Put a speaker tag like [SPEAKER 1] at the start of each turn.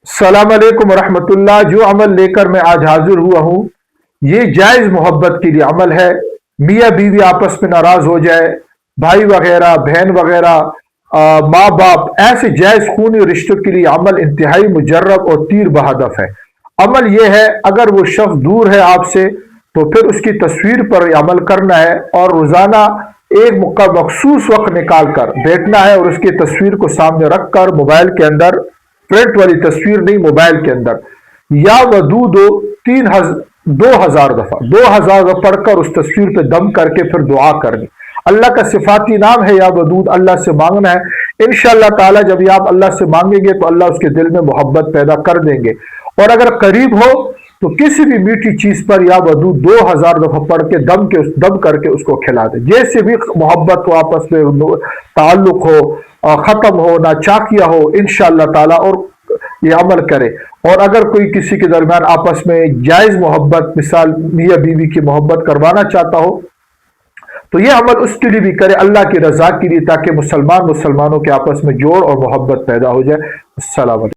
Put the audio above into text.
[SPEAKER 1] السلام علیکم ورحمۃ اللہ۔ جو عمل لے کر میں آج حاضر ہوا ہوں یہ جائز محبت کے لیے عمل ہے۔ میاں بیوی آپس میں ناراض ہو جائے، بھائی وغیرہ، بہن وغیرہ، ماں باپ، ایسے جائز خونی رشتوں کے لیے عمل انتہائی مجرب اور تیر بہدف ہے۔ عمل یہ ہے اگر وہ شخص دور ہے آپ سے تو پھر اس کی تصویر پر عمل کرنا ہے اور روزانہ ایک مخصوص وقت نکال کر بیٹھنا ہے اور اس کی تصویر کو سامنے رکھ کر موبائل کے اندر، پرنٹ والی تصویر نہیں، موبائل کے اندر یا ودود ہو 2000 دفعہ پڑھ کر اس تصویر پہ دم کر کے پھر دعا کرنی۔ اللہ کا صفاتی نام ہے یا ودود، اللہ سے مانگنا ہے۔ انشاءاللہ تعالی جب یہ آپ اللہ سے مانگیں گے تو اللہ اس کے دل میں محبت پیدا کر دیں گے، اور اگر قریب ہو تو کسی بھی میٹھی چیز پر یا ودود 2000 دفعہ پڑھ کے دم کر کے اس کو کھلا دے۔ جیسے بھی محبت ہو، آپس میں تعلق ہو، ختم ہو، نہ چاکیہ ہو، انشاءاللہ تعالی، اور یہ عمل کرے۔ اور اگر کوئی کسی کے درمیان آپس میں جائز محبت، مثال میاں بیوی کی محبت کروانا چاہتا ہو تو یہ عمل اس کے لیے بھی کرے، اللہ کی رضا کے لیے، تاکہ مسلمانوں کے آپس میں جوڑ اور محبت پیدا ہو جائے۔ السلام علیکم۔